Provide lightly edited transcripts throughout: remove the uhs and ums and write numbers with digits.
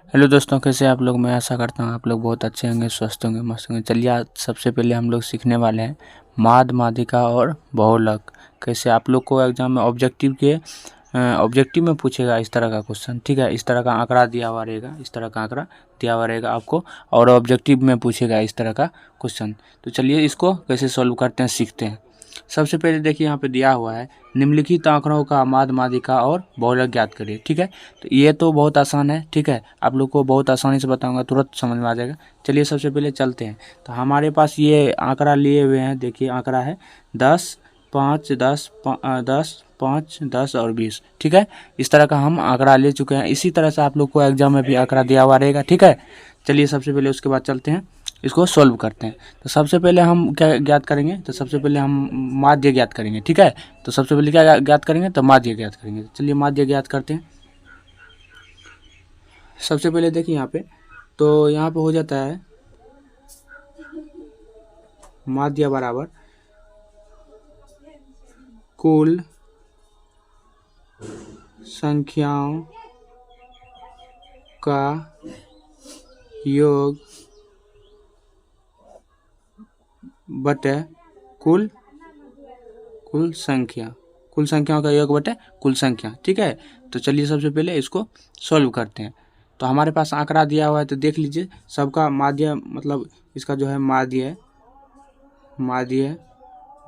Hello दोस्तों, कैसे आप लोग। मैं आशा करता हूँ आप लोग बहुत अच्छे होंगे, स्वस्थ होंगे, मस्त होंगे। चलिए आज सबसे पहले हम लोग सीखने वाले हैं माद, मादिका और बहुलक। कैसे आप लोग को एग्जाम में ऑब्जेक्टिव में पूछेगा इस तरह का क्वेश्चन। ठीक है, इस तरह का आंकड़ा दिया हुआ रहेगा, इस तरह का आंकड़ा दिया हुआ रहेगा आपको, और ऑब्जेक्टिव में पूछेगा इस तरह का क्वेश्चन। तो चलिए इसको कैसे सॉल्व करते हैं सीखते हैं। सबसे पहले देखिए यहाँ पे दिया हुआ है निम्नलिखित आंकड़ों का माद, मादिका और बहुलक ज्ञात करिए। ठीक है, तो ये तो बहुत आसान है। ठीक है, आप लोग को बहुत आसानी से बताऊंगा, तुरंत समझ में आ जाएगा। चलिए सबसे पहले चलते हैं। तो हमारे पास ये आंकड़ा लिए हुए हैं। देखिए आंकड़ा है 10, 5, 10, 10, 5, 10 और 20। ठीक है, इस तरह का हम आंकड़ा ले चुके हैं। इसी तरह से आप लोग को एग्जाम में भी आंकड़ा दिया हुआ रहेगा। ठीक है, चलिए सबसे पहले उसके बाद चलते हैं, इसको सॉल्व करते हैं। तो सबसे पहले हम क्या ज्ञात करेंगे, तो सबसे पहले हम माध्य ज्ञात करेंगे। ठीक है, तो सबसे पहले क्या ज्ञात करेंगे, तो माध्य ज्ञात करेंगे। चलिए माध्य ज्ञात करते हैं। सबसे पहले देखिए यहाँ पे, तो यहाँ पे हो जाता है माध्य बराबर कुल संख्याओं का योग बटे कुल संख्या, कुल संख्याओं का योग बटे कुल संख्या। ठीक है, तो चलिए सबसे पहले इसको सॉल्व करते हैं। तो हमारे पास आंकड़ा दिया हुआ है, तो देख लीजिए सबका माध्य, मतलब इसका जो है माध्य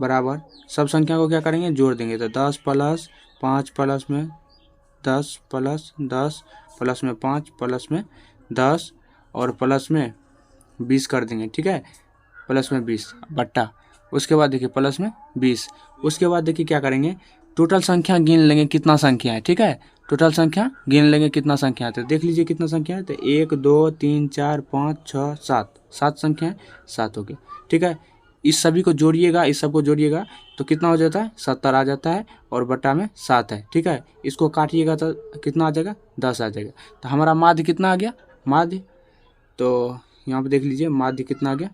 बराबर सब संख्या को क्या करेंगे, जोड़ देंगे। तो 10 प्लस 5 प्लस में 10 प्लस 10 प्लस में 5 प्लस में 10 और प्लस में 20 कर देंगे। ठीक है, प्लस में 20 बट्टा, उसके बाद देखिए प्लस में 20। उसके बाद देखिए क्या करेंगे, टोटल संख्या गिन लेंगे कितना संख्या है। ठीक है, टोटल संख्या गिन लेंगे कितना संख्या है। तो देख लीजिए कितना संख्या है, तो 1, 2, 3, 4, 5, 6, 7, 7 संख्या है, 7 हो गया। ठीक है, इस सभी को जोड़िएगा, इस सब को जोड़िएगा तो कितना हो जाता है, 70 आ जाता है, और बट्टा में 7 है। ठीक है, इसको काटिएगा तो कितना आ जाएगा, 10 आ जाएगा। तो हमारा माध्य कितना आ गया, माध्य, तो यहाँ पे देख लीजिए माध्य कितना आ गया,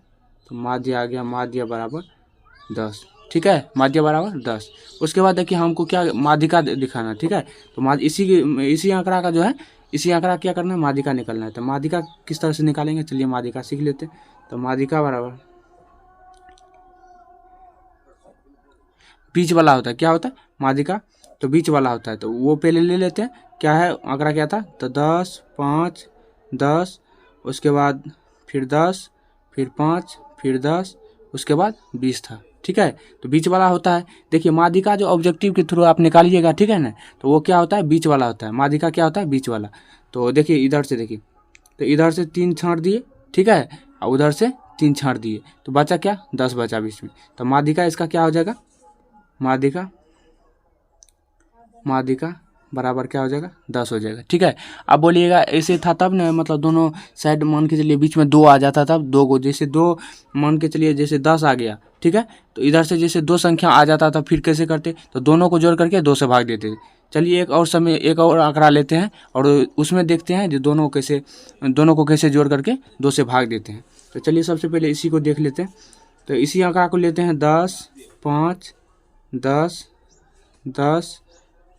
तो माध्य आ गया, माध्य बराबर 10। ठीक है, माध्य बराबर 10। उसके बाद देखिए हमको क्या माध्यिका दिखाना है। ठीक है, तो माध्य इसी आंकड़ा का जो है, इसी आंकड़ा क्या करना है, माध्यिका निकालना है। तो माध्यिका किस तरह से निकालेंगे, चलिए माध्यिका सीख लेते हैं। तो माध्यिका बराबर बीच वाला होता है, क्या होता है माध्यिका, तो बीच वाला होता है। तो वो पहले ले लेते हैं, क्या है आंकड़ा क्या था, तो 10, 5, 10, उसके बाद फिर 10, फिर 5, फिर 10, उसके बाद 20 था। ठीक है, तो बीच वाला होता है। देखिए माध्यिका जो ऑब्जेक्टिव के थ्रू आप निकालिएगा, ठीक है ना, तो वो क्या होता है, बीच वाला होता है। माध्यिका क्या होता है, बीच वाला। तो देखिए इधर से, देखिए तो इधर से 3 छाँट दिए, ठीक है, और उधर से 3 छाँट दिए, तो बचा क्या, 10 बचा बीच में। तो माध्यिका इसका क्या हो जाएगा, माध्यिका बराबर क्या हो जाएगा, 10 हो जाएगा। ठीक है, अब बोलिएगा ऐसे था तब ना, मतलब दोनों साइड मान के चलिए बीच में 2 आ जाता, तब 2 को जैसे 2 मान के चलिए, जैसे 10 आ गया। ठीक है, तो इधर से जैसे 2 संख्या आ जाता था, फिर कैसे करते, तो दोनों को जोड़ करके 2 से भाग देते थे। चलिए एक और आंकड़ा लेते हैं, और उसमें देखते हैं जो दोनों को कैसे जोड़ करके 2 से भाग देते हैं। तो चलिए सबसे पहले इसी को देख लेते हैं। तो इसी आंकड़ा को लेते हैं, 10, 5, 10, 10,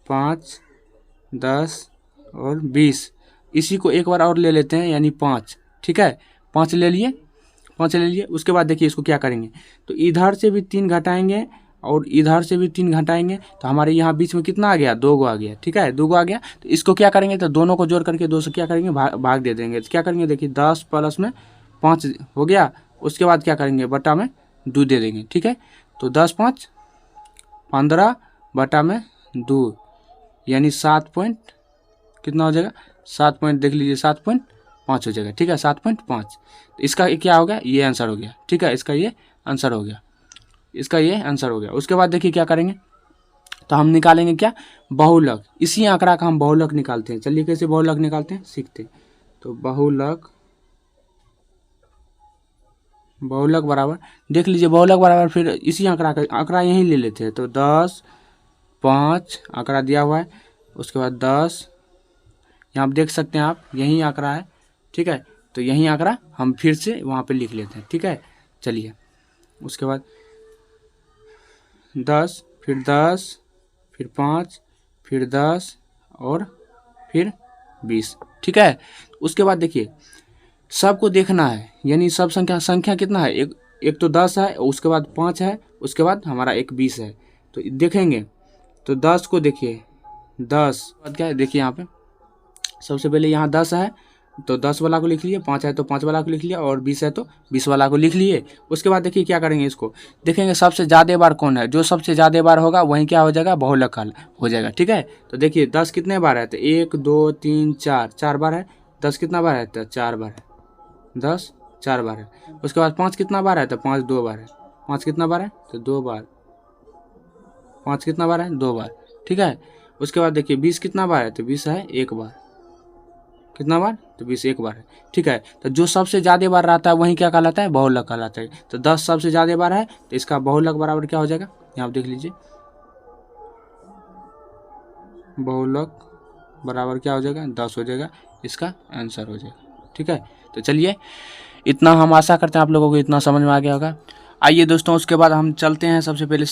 5, 10 और 20। इसी को एक बार और ले लेते हैं, यानी 5। ठीक है, 5 ले लिए, 5 ले लिए। उसके बाद देखिए इसको क्या करेंगे, तो इधर से भी 3 घटाएंगे और इधर से भी 3 घटाएंगे, तो हमारे यहाँ बीच में कितना आ गया, 2 गो आ गया। ठीक है, 2 गो आ गया। तो इसको क्या करेंगे, तो दोनों को जोड़ करके 2 से क्या करेंगे, भाग दे देंगे। तो क्या करेंगे, देखिए 10 प्लस में 5 हो गया। उसके बाद क्या करेंगे, बटा में 2 दे देंगे। ठीक है, तो 10, 5, 15 बटा में 2, यानी 7 पॉइंट कितना हो जाएगा, 7 पॉइंट, देख लीजिए 7.5 हो जाएगा। ठीक है, 7.5। तो इसका क्या हो गया, ये आंसर हो गया। ठीक है, इसका ये आंसर हो गया, इसका ये आंसर हो गया। उसके बाद देखिए क्या करेंगे, तो हम निकालेंगे क्या, बहुलक। इसी आंकड़ा का हम बहुलक निकालते हैं। चलिए कैसे बहुलक निकालते हैं सीखते हैं। तो बहुलक बराबर, देख लीजिए बहुलक बराबर, फिर इसी आंकड़ा का आंकड़ा यहीं ले लेते हैं। तो 10, 5 आंकड़ा दिया हुआ है, उसके बाद 10, यहाँ आप देख सकते हैं, आप यही आंकड़ा है। ठीक है, तो यही आंकड़ा हम फिर से वहाँ पे लिख लेते हैं। ठीक है, चलिए उसके बाद 10, फिर 10, फिर 5, फिर 10 और फिर 20। ठीक है। उसके बाद देखिए सबको देखना है, यानी सब संख्या कितना है, एक तो 10 है, उसके बाद 5 है, उसके बाद हमारा एक 20 है। तो देखेंगे तो 10 को देखिए, 10 बाद क्या है देखिए यहाँ पे सबसे पहले यहाँ 10 है तो 10 वाला को लिख लिए, 5 है तो 5 वाला को लिख लिया, और 20 है तो 20 वाला को लिख लिए। उसके बाद देखिए क्या करेंगे, इसको देखेंगे सबसे ज़्यादा बार कौन है, जो सबसे ज़्यादा बार होगा वहीं क्या हो जाएगा, बहुलक हो जाएगा। ठीक है। तो देखिए 10 कितने बार है, तो 1 2 3 4 बार है। 10 कितना बार है, तो 4 बार है। 10 4 बार है। उसके बाद 5 कितना बार है, तो 5 2 बार है। 5 कितना बार है, तो 2 बार। 5 कितना बार है, 2 बार। ठीक है। उसके बाद देखिए 20 कितना बार है, तो 20 है 1 बार। कितना बार, तो 20 1 बार है। ठीक है। तो जो सबसे ज़्यादा बार रहता है वही क्या कहलाता है, बहुलक कहलाता है। तो 10 सबसे ज़्यादा बार है तो इसका बहुलक बराबर क्या हो जाएगा, यहाँ आप देख लीजिए, बहुलक बराबर क्या हो जाएगा, 10 हो जाएगा। इसका आंसर हो जाएगा। ठीक है। तो चलिए इतना हम आशा करते हैं आप लोगों को इतना समझ में आ गया होगा। आइए दोस्तों उसके बाद हम चलते हैं, सबसे पहले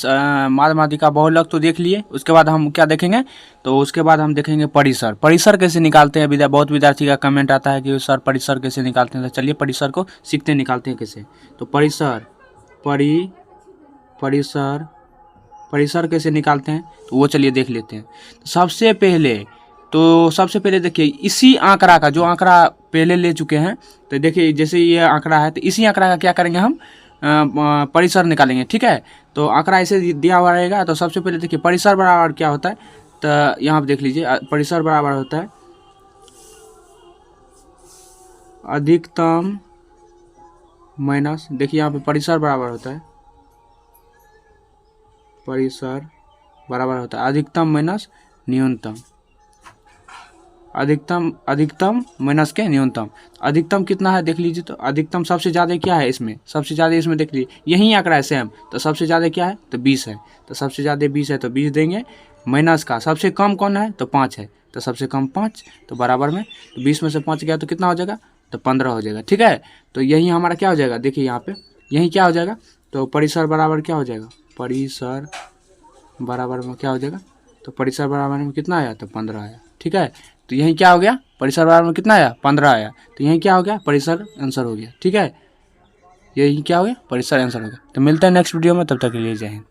माद मादिका बहुलक तो देख लिए, उसके बाद हम क्या देखेंगे, तो उसके बाद हम देखेंगे परिसर। परिसर कैसे निकालते हैं, बहुत विद्यार्थी का कमेंट आता है कि सर परिसर कैसे निकालते हैं। तो चलिए परिसर को सीखते निकालते हैं कैसे। तो परिसर कैसे निकालते हैं तो वो चलिए देख लेते हैं। तो सबसे पहले देखिए इसी आंकड़ा का, जो आंकड़ा पहले ले चुके हैं, तो देखिए जैसे ये आंकड़ा है तो इसी आंकड़ा का क्या करेंगे हम, परिसर निकालेंगे। ठीक है। तो आंकड़ा ऐसे दिया हुआ रहेगा। तो सबसे पहले देखिए परिसर बराबर क्या होता है, तो यहाँ आप देख लीजिए परिसर बराबर होता है अधिकतम माइनस, देखिए यहाँ पे परिसर बराबर होता है, परिसर बराबर होता है अधिकतम माइनस न्यूनतम, अधिकतम माइनस के न्यूनतम। अधिकतम कितना है देख लीजिए, तो अधिकतम सबसे ज़्यादा क्या है इसमें, सबसे ज़्यादा इसमें देख लीजिए यही आंकड़ा है सेम। तो सबसे ज़्यादा क्या है, तो 20 है। तो सबसे ज़्यादा 20 है तो 20 देंगे, माइनस का सबसे कम कौन है, तो 5 है। तो सबसे कम 5, तो बराबर में, तो 20 में से 5 गया तो कितना हो जाएगा, तो 15 हो जाएगा। ठीक है। तो यही हमारा क्या हो जाएगा, देखिए यहाँ पे यही क्या हो जाएगा, तो परिसर बराबर क्या हो जाएगा, परिसर बराबर में क्या हो जाएगा, तो परिसर बराबर में कितना आया, तो 15 आया। ठीक है। तो यही क्या हो गया, परिसर बराबर में कितना आया, 15 आया। तो यही क्या हो गया, परिसर आंसर हो गया। ठीक है। यही क्या हो गया, परिसर आंसर हो गया। तो मिलते हैं नेक्स्ट वीडियो में, तब तक के लिए जय हिंद।